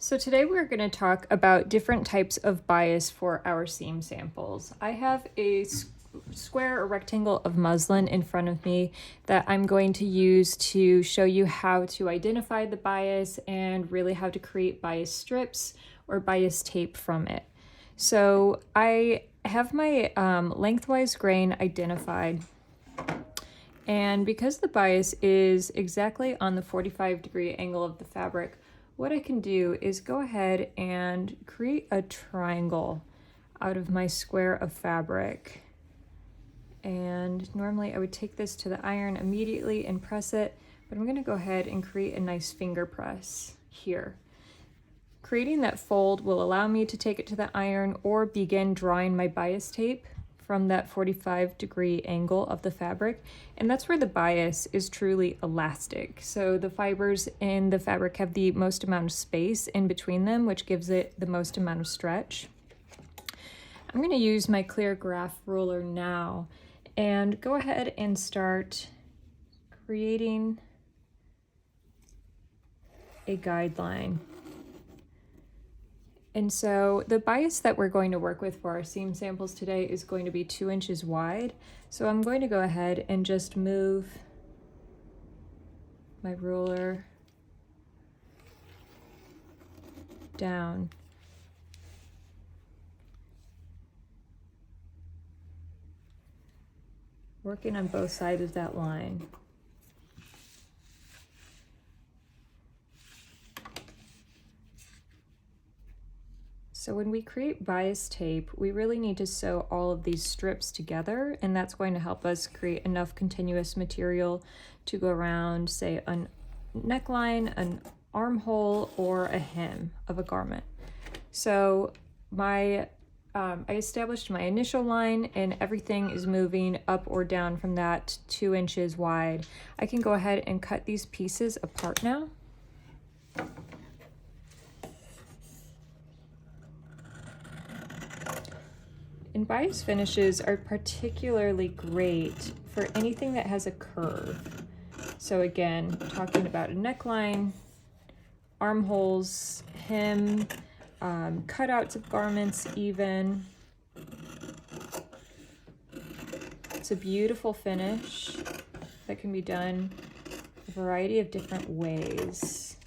So today we're going to talk about different types of bias for our seam samples. I have a square or rectangle of muslin in front of me that I'm going to use to show you how to identify the bias and really how to create bias strips or bias tape from it. So I have my lengthwise grain identified, and because the bias is exactly on the 45-degree angle of the fabric, what I can do is go ahead and create a triangle out of my square of fabric. And normally I would take this to the iron immediately and press it, but I'm going to go ahead and create a nice finger press here. Creating that fold will allow me to take it to the iron or begin drawing my bias tape from that 45-degree angle of the fabric, and that's where the bias is truly elastic. So the fibers in the fabric have the most amount of space in between them, which gives it the most amount of stretch. I'm going to use my clear graph ruler now and go ahead and start creating a guideline. And so the bias that we're going to work with for our seam samples today is going to be 2 inches wide. So I'm going to go ahead and just move my ruler down. Working on both sides of that line. So when we create bias tape, we really need to sew all of these strips together, and that's going to help us create enough continuous material to go around, say, a neckline, an armhole, or a hem of a garment. So I established my initial line and everything is moving up or down from that 2 inches wide. I can go ahead and cut these pieces apart now. And bias finishes are particularly great for anything that has a curve. So again, talking about a neckline, armholes, hem, cutouts of garments even. It's a beautiful finish that can be done a variety of different ways.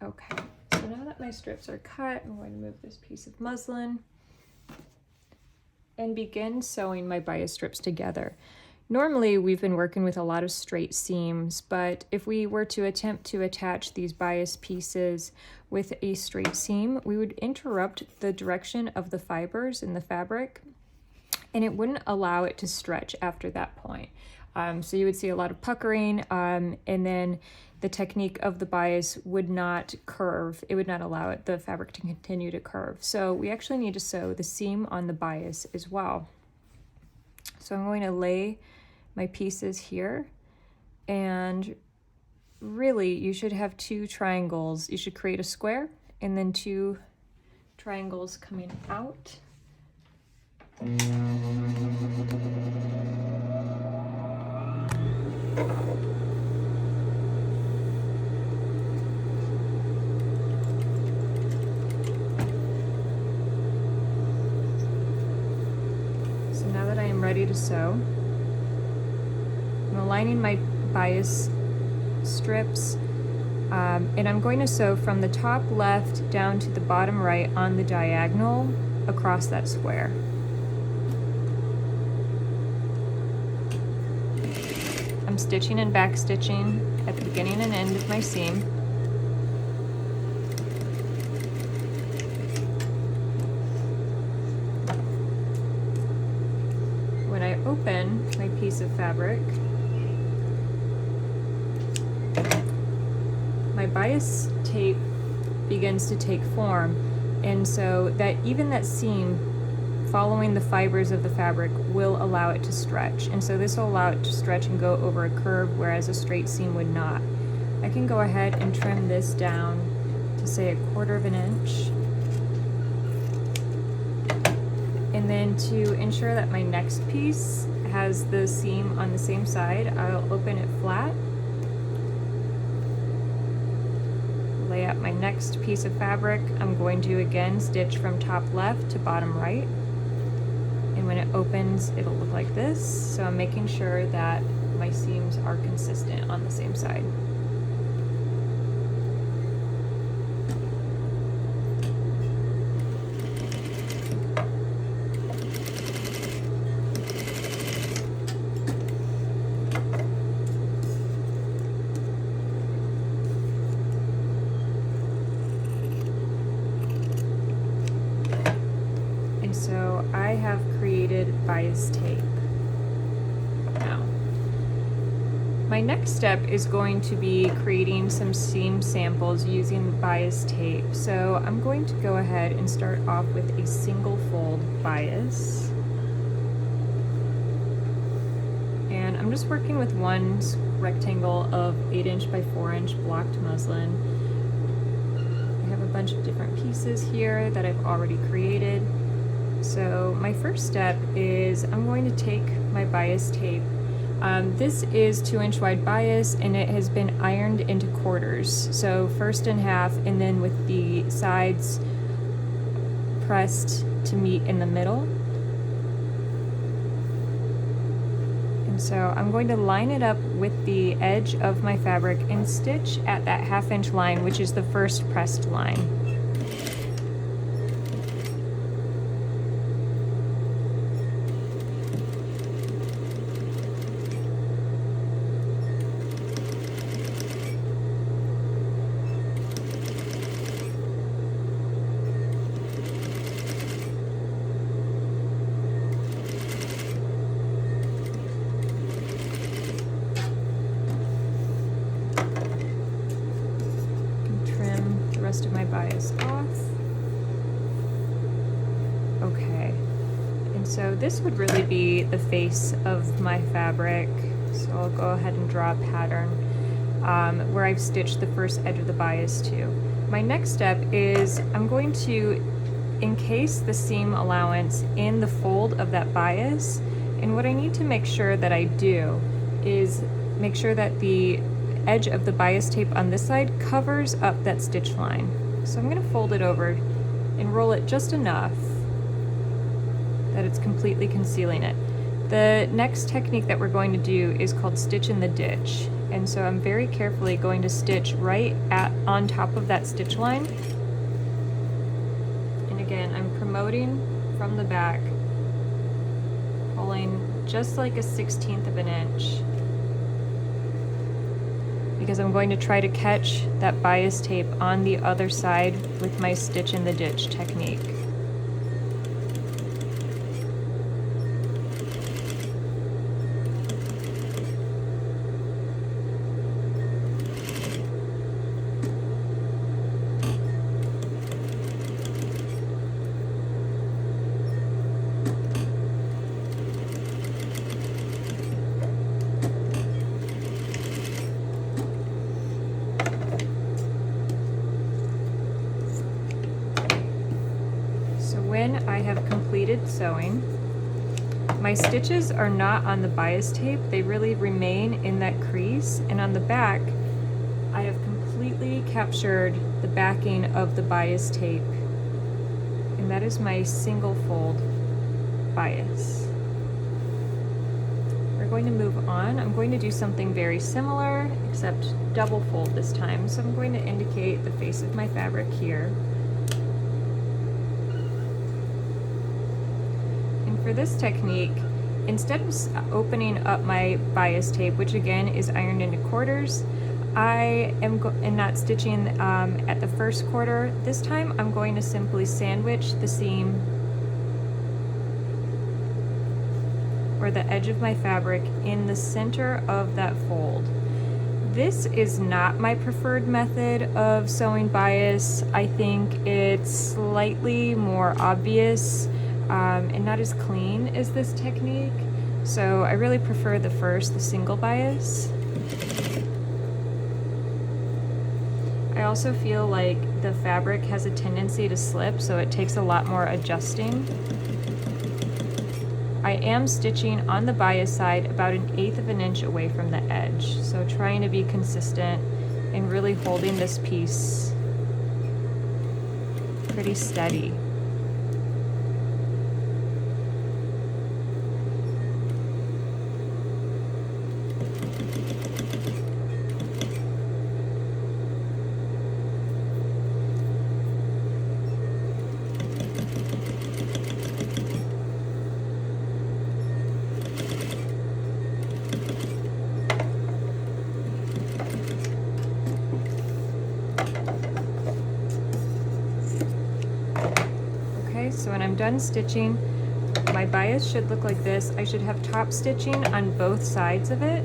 Okay, so now that my strips are cut, I'm going to move this piece of muslin and begin sewing my bias strips together. Normally, we've been working with a lot of straight seams, but if we were to attempt to attach these bias pieces with a straight seam, we would interrupt the direction of the fibers in the fabric, and it wouldn't allow it to stretch after that point. So you would see a lot of puckering, and then the technique of the bias would not curve. It would not allow the fabric to continue to curve. So we actually need to sew the seam on the bias as well. So I'm going to lay my pieces here, and really you should have 2 triangles. You should create a square and then 2 triangles coming out. So now that I am ready to sew, I'm aligning my bias strips, and I'm going to sew from the top left down to the bottom right on the diagonal across that square. I'm stitching and back stitching at the beginning and end of my seam. open my piece of fabric, my bias tape begins to take form, and so that even that seam following the fibers of the fabric will allow it to stretch, and so this will allow it to stretch and go over a curve, whereas a straight seam would not. I can go ahead and trim this down to say 1/4 of an inch, and then to ensure that my next piece has the seam on the same side, I'll open it flat, lay out my next piece of fabric. I'm going to again stitch from top left to bottom right, and when it opens it'll look like this. So I'm making sure that my seams are consistent on the same side. So I have created bias tape. Now, my next step is going to be creating some seam samples using bias tape. So I'm going to go ahead and start off with a single fold bias. And I'm just working with one rectangle of 8" by 4" blocked muslin. I have a bunch of different pieces here that I've already created. So my first step is I'm going to take my bias tape. This is 2" wide bias, and it has been ironed into quarters. So first in half, and then with the sides pressed to meet in the middle. And so I'm going to line it up with the edge of my fabric and stitch at that 1/2 inch line, which is the first pressed line. Rest of my bias off. Okay, and so this would really be the face of my fabric. So I'll go ahead and draw a pattern where I've stitched the first edge of the bias to. My next step is I'm going to encase the seam allowance in the fold of that bias, and what I need to make sure that I do is make sure that the edge of the bias tape on this side covers up that stitch line. So I'm going to fold it over and roll it just enough that it's completely concealing it. The next technique that we're going to do is called stitch in the ditch, and so I'm very carefully going to stitch right on top of that stitch line. And again, I'm promoting from the back, pulling just like a 1/16 of an inch, because I'm going to try to catch that bias tape on the other side with my stitch in the ditch technique. When I have completed sewing, my stitches are not on the bias tape, they really remain in that crease, and on the back I have completely captured the backing of the bias tape, and that is my single fold bias. We're going to move on. I'm going to do something very similar, except double fold this time. So I'm going to indicate the face of my fabric here. For this technique, instead of opening up my bias tape, which again is ironed into quarters, I am not stitching at the first quarter. This time I'm going to simply sandwich the seam or the edge of my fabric in the center of that fold. This is not my preferred method of sewing bias. I think it's slightly more obvious and not as clean as this technique. So I really prefer the single bias. I also feel like the fabric has a tendency to slip, so it takes a lot more adjusting. I am stitching on the bias side about 1/8 of an inch away from the edge, so trying to be consistent and really holding this piece pretty steady. So when I'm done stitching, my bias should look like this. I should have top stitching on both sides of it.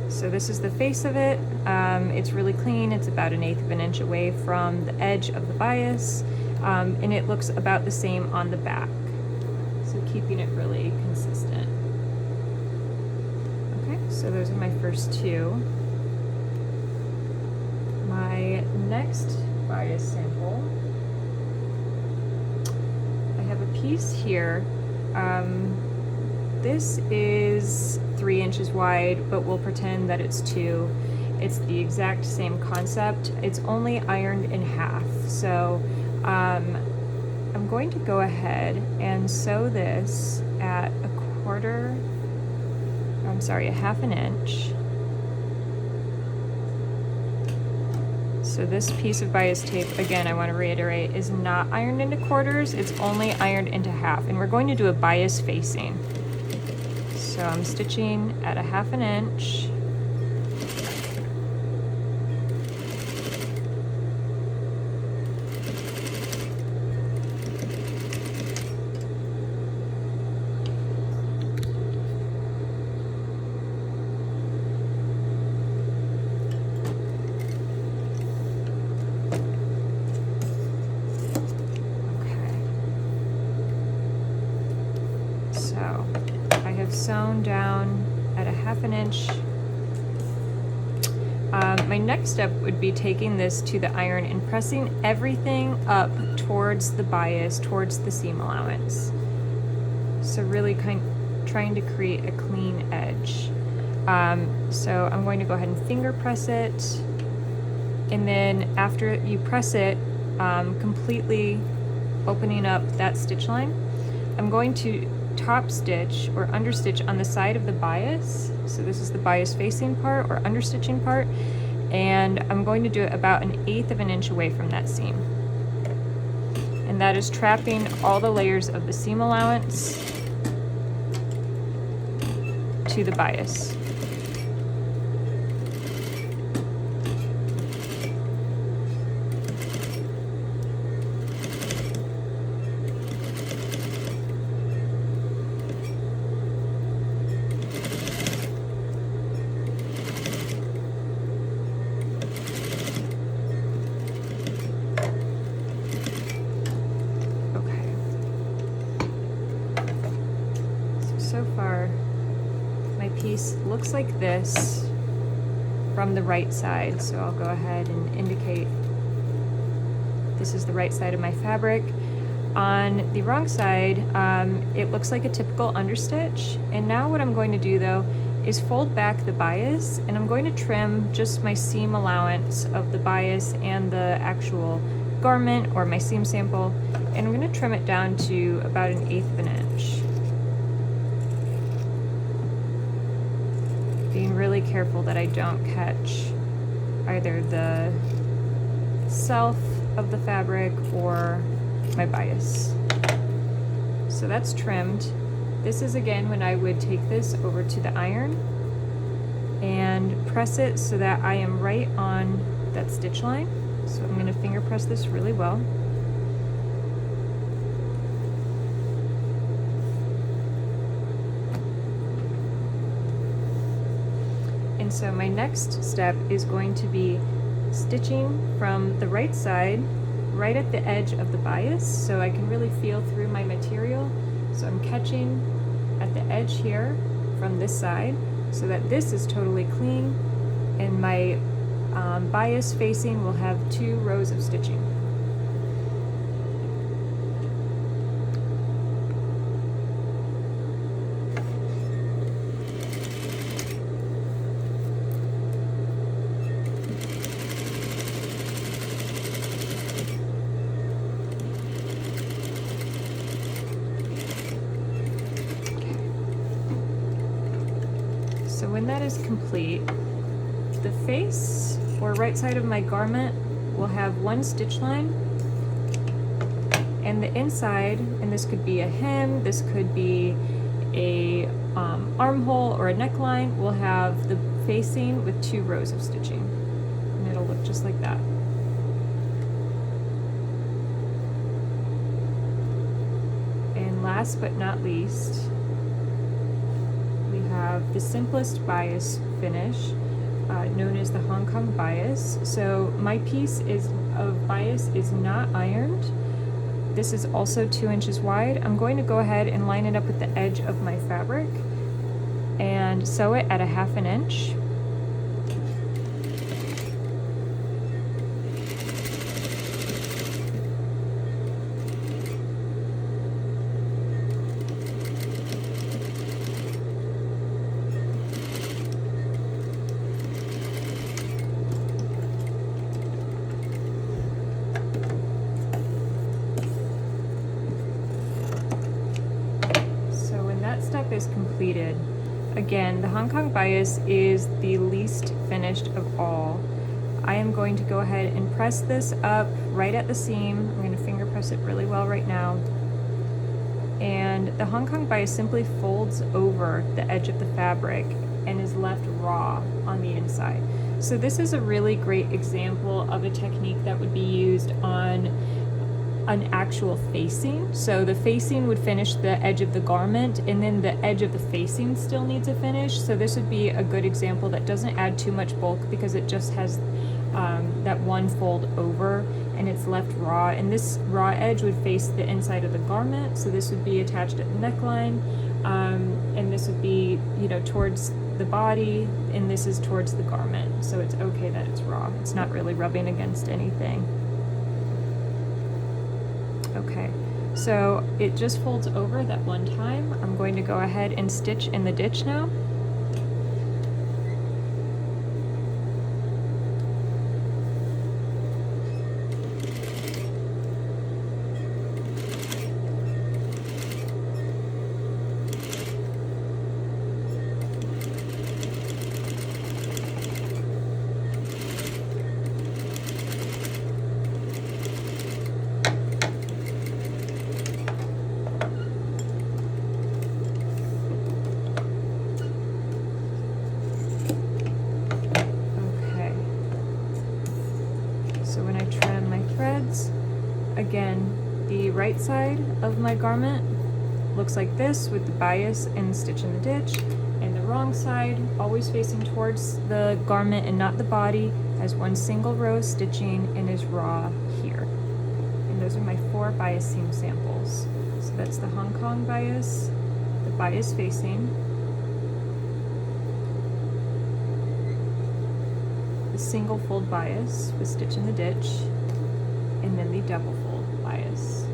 So this is the face of it. It's really clean. It's about 1/8 of an inch away from the edge of the bias. And it looks about the same on the back. So keeping it really consistent. Okay, so those are my first two. My next bias sample, piece here. This is 3 inches wide, but we'll pretend that it's 2. It's the exact same concept. It's only ironed in half. So I'm going to go ahead and sew this at a 1/2 an inch. So this piece of bias tape, again, I want to reiterate, is not ironed into quarters, it's only ironed into half. And we're going to do a bias facing. So I'm stitching at 1/2 an inch. Sewn down at 1/2 an inch. My next step would be taking this to the iron and pressing everything up towards the bias, towards the seam allowance. So really trying to create a clean edge. So I'm going to go ahead and finger press it, and then after you press it, completely opening up that stitch line, I'm going to top stitch or understitch on the side of the bias. So this is the bias facing part or understitching part, and I'm going to do it about 1/8 of an inch away from that seam. And that is trapping all the layers of the seam allowance to the bias. So far, my piece looks like this from the right side. So I'll go ahead and indicate this is the right side of my fabric. On the wrong side, it looks like a typical understitch. And now what I'm going to do though is fold back the bias, and I'm going to trim just my seam allowance of the bias and the actual garment or my seam sample. And I'm going to trim it down to about 1/8 of an inch. Being really careful that I don't catch either the self of the fabric or my bias. So that's trimmed. This is again when I would take this over to the iron and press it so that I am right on that stitch line. So I'm going to finger press this really well. And so my next step is going to be stitching from the right side right at the edge of the bias so I can really feel through my material. So I'm catching at the edge here from this side so that this is totally clean, and my bias facing will have 2 rows of stitching. So when that is complete, the face or right side of my garment will have 1 stitch line, and the inside, and this could be a hem, this could be a armhole or a neckline, will have the facing with 2 rows of stitching, and it'll look just like that. And last but not least, we have the simplest bias finish, known as the Hong Kong bias. So my piece of bias is not ironed. This is also 2 inches wide. I'm going to go ahead and line it up with the edge of my fabric and sew it at a 1/2 inch. Is completed. Again, the Hong Kong bias is the least finished of all. I am going to go ahead and press this up right at the seam. I'm going to finger press it really well right now. And the Hong Kong bias simply folds over the edge of the fabric and is left raw on the inside. So this is a really great example of a technique that would be used on an actual facing. So the facing would finish the edge of the garment, and then the edge of the facing still needs a finish. So this would be a good example that doesn't add too much bulk because it just has that 1 fold over and it's left raw. And this raw edge would face the inside of the garment. So this would be attached at the neckline, and this would be, towards the body, and this is towards the garment. So it's okay that it's raw. It's not really rubbing against anything. Okay, so it just folds over that 1 time. I'm going to go ahead and stitch in the ditch now. Again, the right side of my garment looks like this with the bias and stitch in the ditch, and the wrong side, always facing towards the garment and not the body, has 1 single row of stitching and is raw here. And those are my 4 bias seam samples. So that's the Hong Kong bias, the bias facing, the single fold bias with stitch in the ditch, and then the double fold bias.